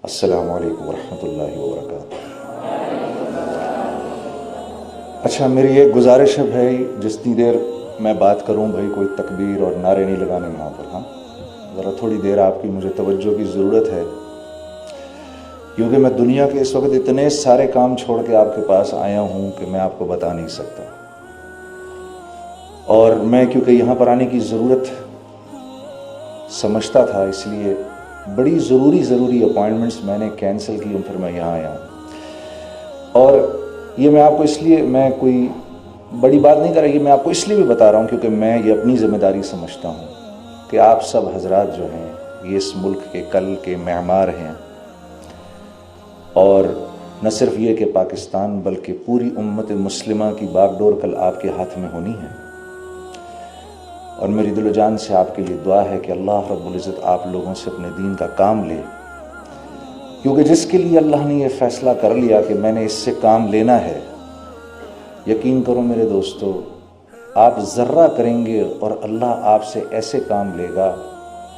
السلام علیکم ورحمۃ اللہ وبرکاتہ۔ اچھا، میری ایک گزارش ہے بھائی، جتنی دیر میں بات کروں بھائی کوئی تکبیر اور نعرے نہیں لگانے یہاں پر، ہاں ذرا تھوڑی دیر آپ کی مجھے توجہ کی ضرورت ہے، کیونکہ میں دنیا کے اس وقت اتنے سارے کام چھوڑ کے آپ کے پاس آیا ہوں کہ میں آپ کو بتا نہیں سکتا، اور میں کیونکہ یہاں پر آنے کی ضرورت سمجھتا تھا، اس لیے بڑی ضروری اپوائنٹمنٹس میں نے کینسل کی، پھر میں یہاں آیا ہوں۔ اور یہ میں آپ کو اس لیے، میں کوئی بڑی بات نہیں کر رہا، یہ میں آپ کو اس لیے بھی بتا رہا ہوں کیونکہ میں یہ اپنی ذمہ داری سمجھتا ہوں کہ آپ سب حضرات جو ہیں یہ اس ملک کے کل کے معمار ہیں، اور نہ صرف یہ کہ پاکستان بلکہ پوری امت مسلمہ کی باغ ڈور کل آپ کے ہاتھ میں ہونی ہے، اور میری دل و جان سے آپ کے لیے دعا ہے کہ اللہ رب العزت آپ لوگوں سے اپنے دین کا کام لے، کیونکہ جس کے لیے اللہ نے یہ فیصلہ کر لیا کہ میں نے اس سے کام لینا ہے، یقین کرو میرے دوستو، آپ ذرہ کریں گے اور اللہ آپ سے ایسے کام لے گا،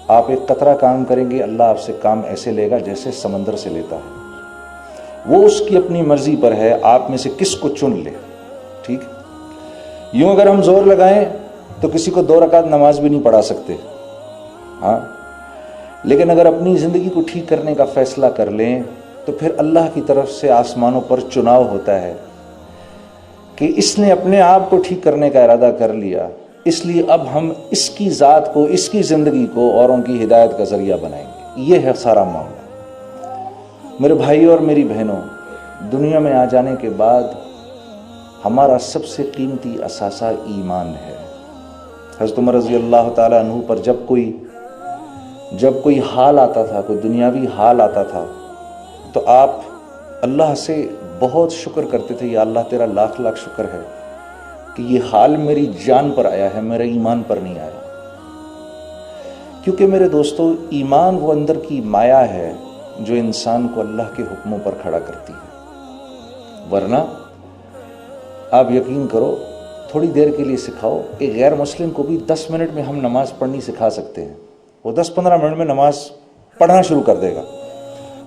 آپ ایک قطرہ کام کریں گے، اللہ آپ سے کام ایسے لے گا جیسے سمندر سے لیتا ہے، وہ اس کی اپنی مرضی پر ہے آپ میں سے کس کو چن لے، ٹھیک؟ یوں اگر ہم زور لگائیں تو کسی کو 2 رکعت نماز بھی نہیں پڑھا سکتے، ہاں، لیکن اگر اپنی زندگی کو ٹھیک کرنے کا فیصلہ کر لیں تو پھر اللہ کی طرف سے آسمانوں پر چناؤ ہوتا ہے کہ اس نے اپنے آپ کو ٹھیک کرنے کا ارادہ کر لیا، اس لیے اب ہم اس کی ذات کو، اس کی زندگی کو اوروں کی ہدایت کا ذریعہ بنائیں گے۔ یہ ہے سارا معاملہ۔ میرے بھائی اور میری بہنوں، دنیا میں آ جانے کے بعد ہمارا سب سے قیمتی اثاثہ ایمان ہے۔ حضرت عمر رضی اللہ تعالیٰ عنہ پر جب کوئی حال آتا تھا، کوئی دنیاوی حال آتا تھا، تو آپ اللہ سے بہت شکر کرتے تھے، یا اللہ تیرا لاکھ لاکھ شکر ہے کہ یہ حال میری جان پر آیا ہے، میرے ایمان پر نہیں آیا، کیونکہ میرے دوستو ایمان وہ اندر کی مایا ہے جو انسان کو اللہ کے حکموں پر کھڑا کرتی ہے، ورنہ آپ یقین کرو، تھوڑی دیر کے لیے سکھاؤ، ایک غیر مسلم کو بھی 10 منٹ میں ہم نماز پڑھنی سکھا سکتے ہیں، وہ 10-15 منٹ میں نماز پڑھنا شروع کر دے گا،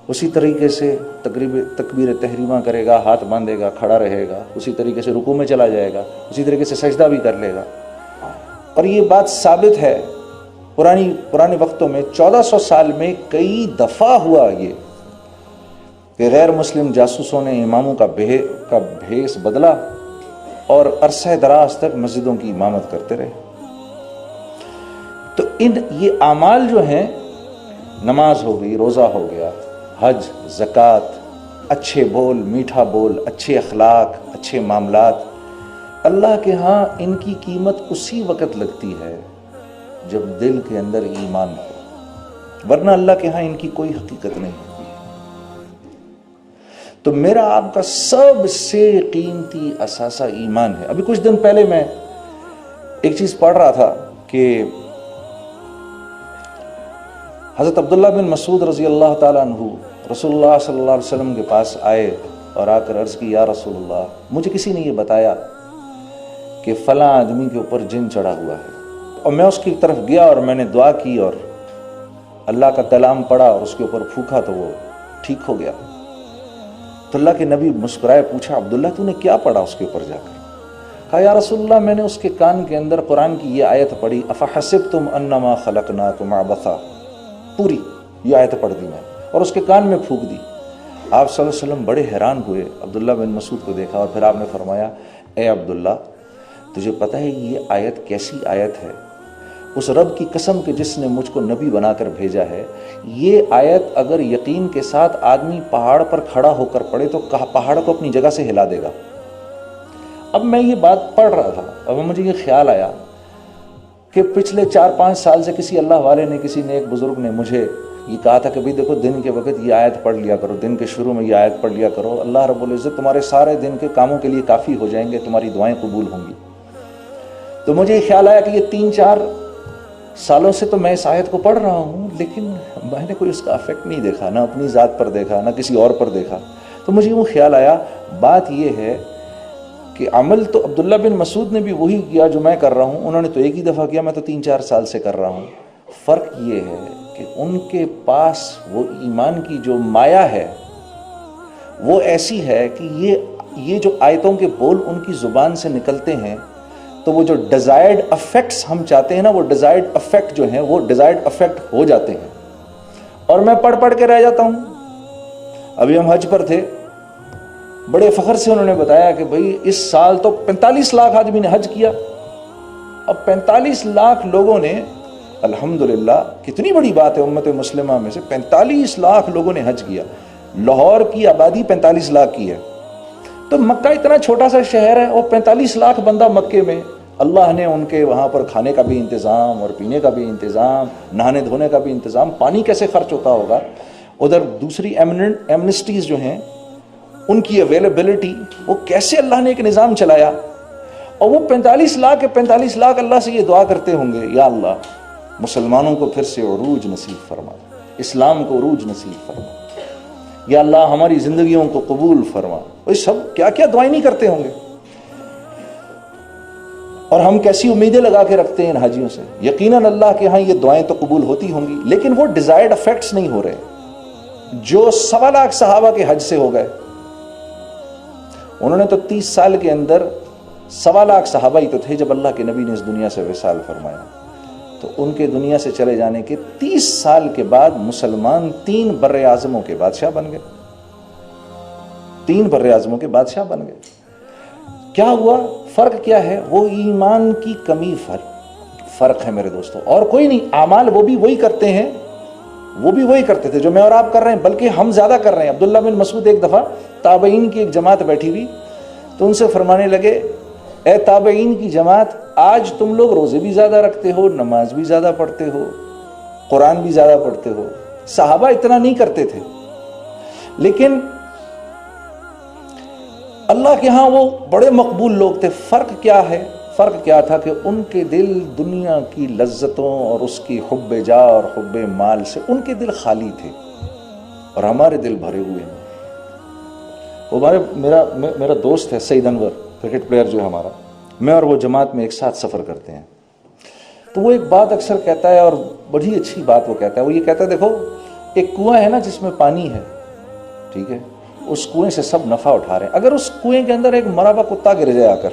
اسی طریقے سے تکبیر تحریمہ کرے گا، ہاتھ باندھے گا، کھڑا رہے گا، اسی طریقے سے رکوع میں چلا جائے گا، اسی طریقے سے سجدہ بھی کر لے گا، اور یہ بات ثابت ہے پرانے وقتوں میں 1400 سال میں کئی دفعہ ہوا یہ کہ غیر مسلم جاسوسوں نے اماموں کا بھیس بدلا اور عرصہ دراز تک مسجدوں کی امامت کرتے رہے۔ تو یہ اعمال جو ہیں، نماز ہو گئی، روزہ ہو گیا، حج، زکوٰۃ، اچھے بول، میٹھا بول، اچھے اخلاق، اچھے معاملات، اللہ کے ہاں ان کی قیمت اسی وقت لگتی ہے جب دل کے اندر ایمان ہو، ورنہ اللہ کے ہاں ان کی کوئی حقیقت نہیں ہوتی۔ تو میرا آپ کا سب سے قیمتی اثاثہ ایمان ہے۔ ابھی کچھ دن پہلے میں ایک چیز پڑھ رہا تھا کہ حضرت عبداللہ بن مسعود رضی اللہ تعالیٰ عنہ رسول اللہ صلی اللہ علیہ وسلم کے پاس آئے اور آ کر عرض کی، یا رسول اللہ، مجھے کسی نے یہ بتایا کہ فلاں آدمی کے اوپر جن چڑھا ہوا ہے، اور میں اس کی طرف گیا اور میں نے دعا کی اور اللہ کا کلام پڑھا اور اس کے اوپر پھونکا تو وہ ٹھیک ہو گیا۔ تو اللہ کے نبی مسکرائے، پوچھا عبداللہ تو نے کیا پڑھا اس کے اوپر جا کر؟ کہا یا رسول اللہ، میں نے اس کے کان کے اندر قرآن کی یہ آیت پڑھی، افحسبتم انما خلقناکم عبثا، پوری یہ آیت پڑھ دی میں اور اس کے کان میں پھونک دی۔ آپ صلی اللہ علیہ وسلم بڑے حیران ہوئے، عبداللہ بن مسعود کو دیکھا اور پھر آپ نے فرمایا، اے عبداللہ، تجھے پتہ ہے یہ آیت کیسی آیت ہے؟ اس رب کی قسم کہ جس نے مجھ کو نبی بنا کر بھیجا ہے، یہ آیت اگر یقین کے ساتھ آدمی پہاڑ پر کھڑا ہو کر پڑھے تو پہاڑ کو اپنی جگہ سے ہلا دے گا۔ اب میں یہ بات پڑھ رہا تھا، اب مجھے یہ خیال آیا کہ پچھلے 4-5 سال سے کسی اللہ والے نے، کسی نیک بزرگ نے مجھے یہ کہا تھا کہ بھئی دیکھو، دن کے وقت یہ آیت پڑھ لیا کرو، دن کے شروع میں یہ آیت پڑھ لیا کرو، اللہ رب العزت تمہارے سارے دن کے کاموں کے لیے کافی ہو جائیں گے، تمہاری دعائیں قبول ہوں گی۔ تو مجھے یہ خیال آیا کہ یہ 3-4 سالوں سے تو میں اس آیت کو پڑھ رہا ہوں، لیکن میں نے کوئی اس کا افیکٹ نہیں دیکھا، نہ اپنی ذات پر دیکھا، نہ کسی اور پر دیکھا۔ تو مجھے وہ خیال آیا، بات یہ ہے کہ عمل تو عبداللہ بن مسعود نے بھی وہی کیا جو میں کر رہا ہوں، انہوں نے تو ایک ہی دفعہ کیا، میں تو 3-4 سال سے کر رہا ہوں۔ فرق یہ ہے کہ کہ ان کے پاس وہ ایمان کی جو مایا ہے وہ ایسی ہے کہ یہ جو آیتوں کے بول ان کی زبان سے نکلتے ہیں تو وہ جو ڈیزائرڈ افیکٹس ہم چاہتے ہیں نا، وہ ڈیزائرڈ افیکٹ جو ہیں وہ ڈیزائرڈ افیکٹ ہو جاتے ہیں. اور میں پڑھ کے رہ جاتا ہوں. ابھی ہم حج پر تھے، بڑے فخر سے انہوں نے بتایا کہ بھئی اس سال تو 45 لاکھ آدمی نے حج کیا. اب 45 لاکھ لوگوں نے، الحمدللہ کتنی بڑی بات ہے، امت مسلمہ میں سے 45 لاکھ لوگوں نے حج کیا. لاہور کی آبادی 45 لاکھ کی ہے، تو مکہ اتنا چھوٹا سا شہر ہے اور 45 لاکھ بندہ مکے میں. اللہ نے ان کے وہاں پر کھانے کا بھی انتظام اور پینے کا بھی انتظام، نہانے دھونے کا بھی انتظام، پانی کیسے خرچ ہوتا ہوگا. ادھر دوسری ایمنسٹیز جو ہیں ان کی اویلیبلٹی، وہ کیسے اللہ نے ایک نظام چلایا. اور وہ 45 لاکھ اللہ سے یہ دعا کرتے ہوں گے، یا اللہ مسلمانوں کو پھر سے عروج نصیب فرما، اسلام کو عروج نصیب فرما، یا اللہ ہماری زندگیوں کو قبول فرما. وہ سب کیا کیا دعائیں نہیں کرتے ہوں گے. اور ہم کیسی امیدیں لگا کے رکھتے ہیں ان حاجیوں سے. یقیناً اللہ کے ہاں یہ دعائیں تو قبول ہوتی ہوں گی، لیکن وہ ڈیزائرڈ افیکٹس نہیں ہو رہے جو 1.25 لاکھ صحابہ کے حج سے ہو گئے. انہوں نے تو 30 سال کے اندر 1.25 لاکھ صحابہ ہی تو تھے جب اللہ کے نبی نے اس دنیا سے وصال فرمایا. تو ان کے دنیا سے چلے جانے کے 30 سال کے بعد مسلمان 3 بر اعظموں کے بادشاہ بن گئے. 3 بر اعظموں کے بادشاہ بن گئے. کیا ہوا؟ فرق کیا ہے؟ وہ ایمان کی کمی فرق ہے میرے دوستو، اور کوئی نہیں. اعمال وہ بھی وہی کرتے ہیں، وہ بھی وہی کرتے تھے جو میں اور آپ کر رہے ہیں، بلکہ ہم زیادہ کر رہے ہیں. عبداللہ بن مسعود ایک دفعہ تابعین کی ایک جماعت بیٹھی ہوئی تو ان سے فرمانے لگے، اے تابعین کی جماعت، آج تم لوگ روزے بھی زیادہ رکھتے ہو، نماز بھی زیادہ پڑھتے ہو، قرآن بھی زیادہ پڑھتے ہو. صحابہ اتنا نہیں کرتے تھے، لیکن اللہ کے ہاں وہ بڑے مقبول لوگ تھے. فرق کیا ہے؟ فرق کیا تھا کہ ان کے دل دنیا کی لذتوں اور اس کی حب جاہ اور حب مال سے ان کے دل خالی تھے، اور ہمارے دل بھرے ہوئے ہیں. میرا دوست ہے سعید انور، کرکٹ پلیئر جو ہے ہمارا، میں اور وہ جماعت میں ایک ساتھ سفر کرتے ہیں. تو وہ ایک بات اکثر کہتا ہے، اور بڑی اچھی بات وہ کہتا ہے. وہ یہ کہتا ہے، دیکھو ایک کنواں ہے نا جس میں پانی ہے، ٹھیک ہے، اس کنویں سے سب نفع اٹھا رہے ہیں. اگر اس کنویں کے اندر ایک مرا ہوا کتا گر جائے آ کر،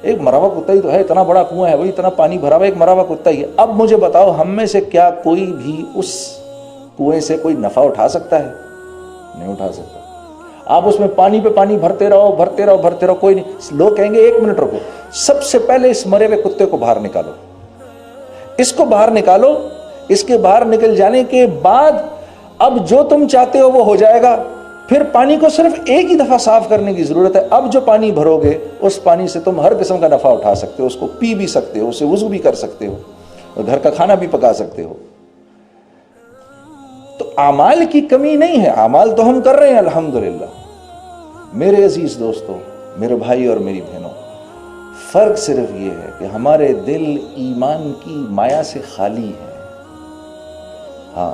ایک مرا ہوا کتا ہی تو ہے، اتنا بڑا کنواں ہے، وہی اتنا پانی بھرا ہوا، ایک مرا ہوا کتا ہی ہے. اب مجھے بتاؤ، ہم میں سے کیا کوئی بھی اس کنویں سے کوئی نفع اٹھا سکتا ہے؟ نہیں اٹھا سکتا. آپ اس میں پانی پہ پانی بھرتے رہو، کوئی نہیں. لوگ کہیں گے 1 منٹ رکو، سب سے پہلے اس مرے ہوئے کتے کو باہر نکالو، اس کو باہر نکالو. اس کے باہر نکل جانے کے بعد اب جو تم چاہتے ہو وہ ہو جائے گا. پھر پانی کو صرف ایک ہی دفعہ صاف کرنے کی ضرورت ہے. اب جو پانی بھرو گے اس پانی سے تم ہر قسم کا نفع اٹھا سکتے ہو، اس کو پی بھی سکتے ہو، اسے وضو بھی کر سکتے ہو، اور گھر کا کھانا بھی پکا سکتے ہو. تو اعمال کی کمی نہیں ہے، اعمال تو ہم کر رہے ہیں الحمدللہ. میرے عزیز دوستو، میرے بھائی اور میری بہنوں، فرق صرف یہ ہے کہ ہمارے دل ایمان کی مایا سے خالی ہے. ہاں،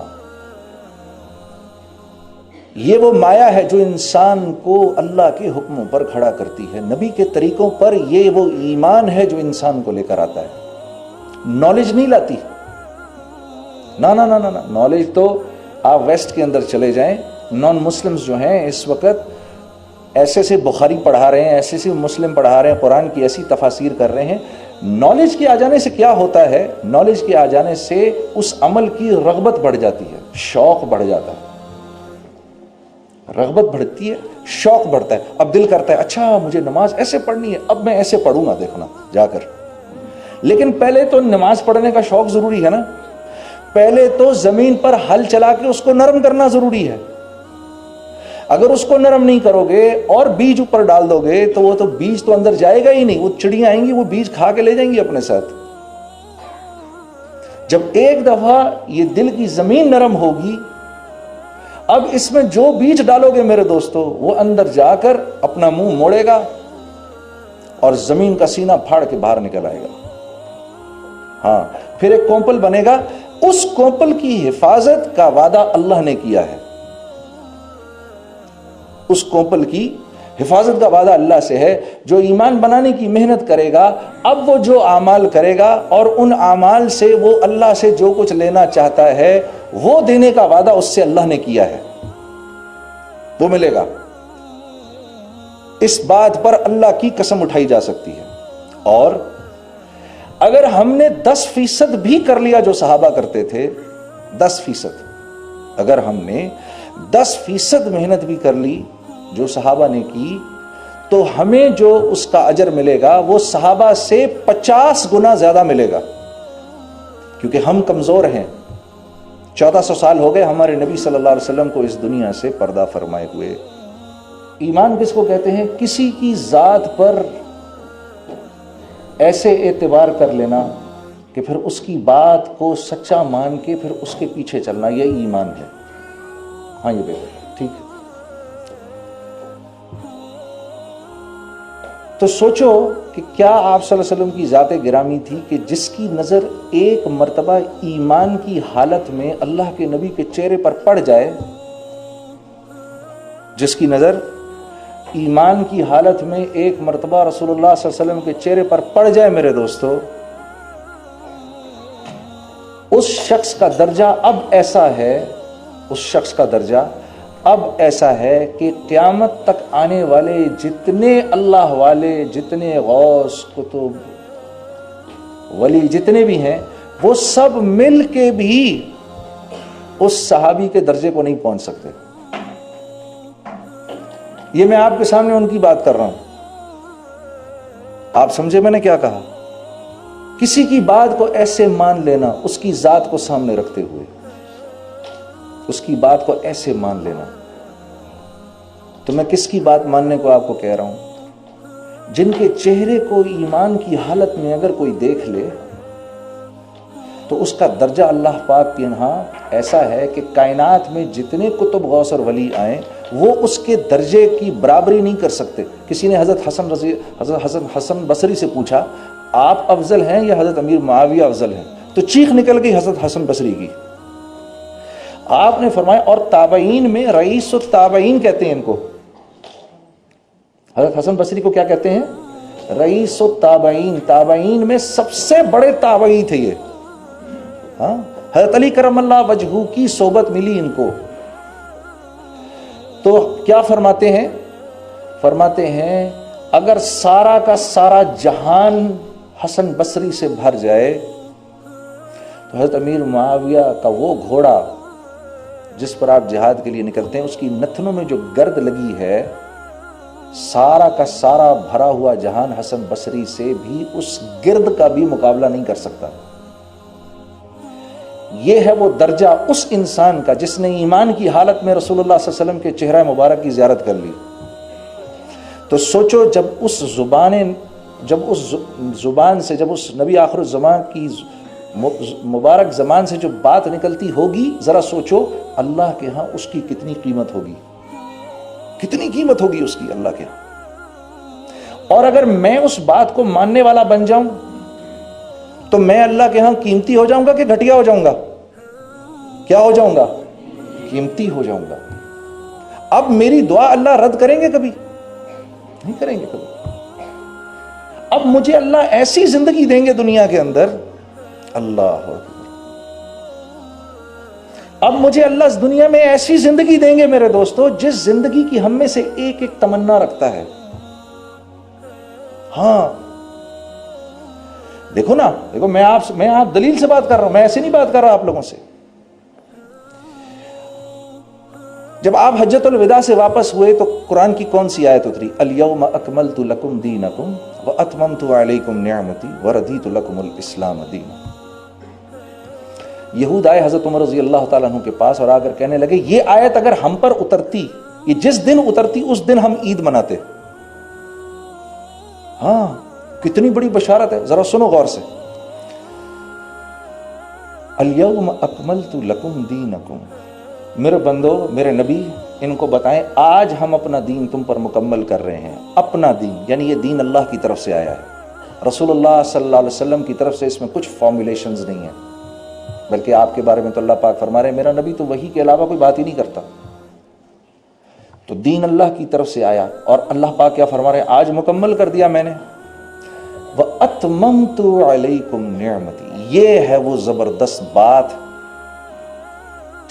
یہ وہ مایا ہے جو انسان کو اللہ کے حکموں پر کھڑا کرتی ہے، نبی کے طریقوں پر. یہ وہ ایمان ہے جو انسان کو لے کر آتا ہے، نالج نہیں لاتی. نا نا نا نا نا. نالج تو آپ ویسٹ کے اندر چلے جائیں، نان مسلمز جو ہیں اس وقت ایسے سے بخاری پڑھا رہے ہیں، ایسے سے مسلم پڑھا رہے ہیں، قرآن کی ایسی تفاسیر کر رہے ہیں. نالج کے آ جانے سے کیا ہوتا ہے؟ نالج کے آ جانے سے اس عمل کی رغبت بڑھ جاتی ہے، شوق بڑھ جاتا ہے. رغبت بڑھتی ہے، شوق بڑھتا ہے. اب دل کرتا ہے اچھا مجھے نماز ایسے پڑھنی ہے، اب میں ایسے پڑھوں گا، دیکھنا جا کر. لیکن پہلے تو نماز پڑھنے کا شوق ضروری ہے نا. پہلے تو زمین پر ہل چلا کے اس کو نرم کرنا ضروری ہے. اگر اس کو نرم نہیں کرو گے اور بیج اوپر ڈال دو گے تو وہ تو بیج تو اندر جائے گا ہی نہیں. وہ چڑیاں آئیں گی، وہ بیج کھا کے لے جائیں گی اپنے ساتھ. جب ایک دفعہ یہ دل کی زمین نرم ہوگی، اب اس میں جو بیج ڈالو گے میرے دوستو، وہ اندر جا کر اپنا منہ موڑے گا اور زمین کا سینہ پھاڑ کے باہر نکل آئے گا. ہاں، پھر ایک کومپل بنے گا. اس کومپل کی حفاظت کا وعدہ اللہ نے کیا ہے. اس کومپل کی حفاظت کا وعدہ اللہ سے ہے. جو ایمان بنانے کی محنت کرے گا اب وہ جو اعمال کرے گا اور ان اعمال سے وہ اللہ سے جو کچھ لینا چاہتا ہے وہ دینے کا وعدہ اس سے اللہ نے کیا ہے، وہ ملے گا. اس بات پر اللہ کی قسم اٹھائی جا سکتی ہے. اور اگر ہم نے 10% بھی کر لیا جو صحابہ کرتے تھے، 10%، اگر ہم نے 10% محنت بھی کر لی جو صحابہ نے کی، تو ہمیں جو اس کا اجر ملے گا وہ صحابہ سے 50 گنا زیادہ ملے گا. کیونکہ ہم کمزور ہیں. 1400 سال ہو گئے ہمارے نبی صلی اللہ علیہ وسلم کو اس دنیا سے پردہ فرمائے ہوئے. ایمان کس کو کہتے ہیں؟ کسی کی ذات پر ایسے اعتبار کر لینا کہ پھر اس کی بات کو سچا مان کے پھر اس کے پیچھے چلنا، یہ ایمان ہے. ہاں یہ بہتر ہے، ٹھیک ہے. تو سوچو کہ کیا آپ صلی اللہ علیہ وسلم کی ذات گرامی تھی کہ جس کی نظر ایک مرتبہ ایمان کی حالت میں اللہ کے نبی کے چہرے پر پڑ جائے، جس کی نظر ایمان کی حالت میں ایک مرتبہ رسول اللہ صلی اللہ علیہ وسلم کے چہرے پر پڑ جائے میرے دوستو، اس شخص کا درجہ اب ایسا ہے، اس شخص کا درجہ اب ایسا ہے کہ قیامت تک آنے والے جتنے اللہ والے، جتنے غوث، کتب، ولی جتنے بھی ہیں، وہ سب مل کے بھی اس صحابی کے درجے کو نہیں پہنچ سکتے. یہ میں آپ کے سامنے ان کی بات کر رہا ہوں. آپ سمجھے میں نے کیا کہا؟ کسی کی بات کو ایسے مان لینا، اس کی ذات کو سامنے رکھتے ہوئے اس کی بات کو ایسے مان لینا. تو میں کس کی بات ماننے کو آپ کو کہہ رہا ہوں؟ جن کے چہرے کو ایمان کی حالت میں اگر کوئی دیکھ لے تو اس کا درجہ اللہ پاک کے یہاں ایسا ہے کہ کائنات میں جتنے کتب، غوث اور ولی آئیں وہ اس کے درجے کی برابری نہیں کر سکتے. کسی نے حضرت حسن بصری سے پوچھا آپ افضل ہیں یا حضرت امیر معاویہ افضل ہیں؟ تو چیخ نکل گئی حضرت حسن بصری کی. آپ نے فرمایا اور تابعین میں رئیس التابعین کہتے ہیں ان کو. حضرت حسن بصری کو کیا کہتے ہیں؟ رئیس التابعین. تابعین میں سب سے بڑے تابعی تھے یہ. ہاں، حضرت علی کرم اللہ وجہہ کی صحبت ملی ان کو. تو کیا فرماتے ہیں؟ فرماتے ہیں اگر سارا کا سارا جہان حسن بصری سے بھر جائے تو حضرت امیر معاویہ کا وہ گھوڑا جس پر آپ جہاد کے لیے نکلتے ہیں، اس کی نتنوں میں جو گرد لگی ہے، سارا کا سارا بھرا ہوا جہان حسن بصری سے بھی اس گرد کا بھی مقابلہ نہیں کر سکتا. یہ ہے وہ درجہ اس انسان کا جس نے ایمان کی حالت میں رسول اللہ صلی اللہ علیہ وسلم کے چہرہ مبارک کی زیارت کر لی. تو سوچو جب اس زبان سے جب اس نبی آخر الزمان کی مبارک زمان سے جو بات نکلتی ہوگی، ذرا سوچو اللہ کے ہاں اس کی کتنی قیمت ہوگی، کتنی قیمت ہوگی اس کی اللہ کے ہاں. اور اگر میں اس بات کو ماننے والا بن جاؤں تو میں اللہ کے ہاں قیمتی ہو جاؤں گا کہ گھٹیا ہو جاؤں گا؟ کیا ہو جاؤں گا؟ قیمتی ہو جاؤں گا. اب میری دعا اللہ رد کریں گے کبھی؟ نہیں کریں گے کبھی. اب مجھے اللہ ایسی زندگی دیں گے دنیا کے اندر، اللہ اکبر، اب مجھے اللہ اس دنیا میں ایسی زندگی دیں گے میرے دوستو جس زندگی کی ہم میں سے ایک ایک تمنا رکھتا ہے. ہاں دیکھو نا، دیکھو میں آپ دلیل سے بات کر رہا ہوں، میں ایسے نہیں بات کر رہا آپ لوگوں سے. جب آپ حجۃ الوداع سے واپس ہوئے تو قرآن کی کون سی آیت اتری؟ الیوم اکملت لکم دینکم واتممت علیکم نعمتی ورضیت لکم الاسلام دینا. یہود آئے حضرت عمر رضی اللہ تعالیٰ عنہ کے پاس اور آ کر کہنے لگے یہ آیت اگر ہم پر اترتی، یہ جس دن اترتی اس دن ہم عید مناتے. ہاں کتنی بڑی بشارت ہے، ذرا سنو غور سے. الیوم اکملت لکم دینکم، میرے بندو، میرے نبی ان کو بتائیں آج ہم اپنا دین تم پر مکمل کر رہے ہیں. اپنا دین یعنی یہ دین اللہ کی طرف سے آیا ہے، رسول اللہ صلی اللہ علیہ وسلم کی طرف سے اس میں کچھ فارمولیشنز نہیں ہیں، بلکہ آپ کے بارے میں تو اللہ پاک فرما رہے ہیں میرا نبی تو وحی کے علاوہ کوئی بات ہی نہیں کرتا. تو دین اللہ کی طرف سے آیا اور اللہ پاک کیا فرما رہے ہیں؟ آج مکمل کر دیا میں نے. وَأَتْمَمْتُ عَلَيْكُمْ نِعْمَتِي. یہ ہے وہ زبردست بات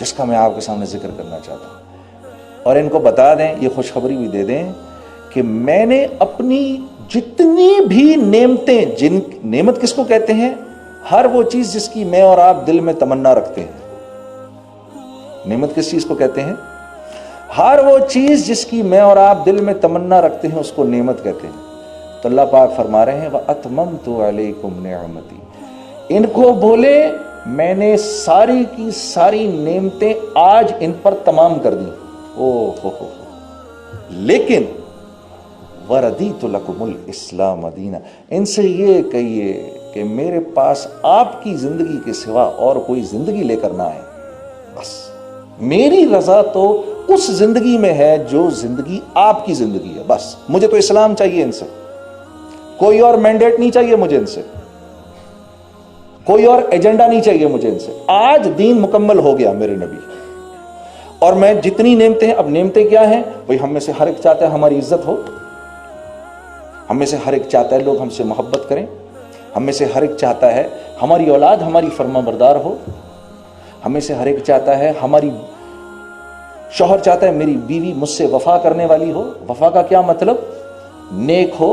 جس کا میں آپ کے سامنے ذکر کرنا چاہتا ہوں. اور ان کو بتا دیں، یہ خوشخبری بھی دے دیں کہ میں نے اپنی جتنی بھی نعمتیں، نعمت کس کو کہتے ہیں؟ ہر وہ چیز جس کی میں اور آپ دل میں تمنا رکھتے ہیں. نعمت کس چیز کو کہتے ہیں؟ ہر وہ چیز جس کی میں اور آپ دل میں تمنا رکھتے ہیں اس کو نعمت کہتے ہیں. تو اللہ پاک فرما رہے ہیں وَأَتْمَمْتُ عَلَيْكُمْ نِعْمَتِي. ان کو بولے میں نے ساری کی ساری نعمتیں آج ان پر تمام کر دی. لیکن وَرَضِيتُ لَكُمُ الْإِسْلَامَ دِينًا. ان سے یہ کہیے کہ میرے پاس آپ کی زندگی کے سوا اور کوئی زندگی لے کر نہ آئے. بس میری رضا تو اس زندگی میں ہے جو زندگی آپ کی زندگی ہے. بس مجھے تو اسلام چاہیے ان سے، کوئی اور مینڈیٹ نہیں چاہیے مجھے ان سے، کوئی اور ایجنڈا نہیں چاہیے مجھے ان سے. آج دین مکمل ہو گیا میرے نبی. اور میں جتنی نعمتیں ہیں، اب نعمتیں کیا ہیں بھئی؟ ہم میں سے ہر ایک چاہتا ہے ہماری عزت ہو، ہم میں سے ہر ایک چاہتا ہے لوگ ہم سے محبت کریں، ہم میں سے ہر ایک چاہتا ہے ہماری اولاد ہماری فرما بردار ہو، ہم میں سے ہر ایک چاہتا ہے ہماری شوہر چاہتا ہے میری بیوی مجھ سے وفا کرنے والی ہو. وفا کا کیا مطلب؟ نیک ہو،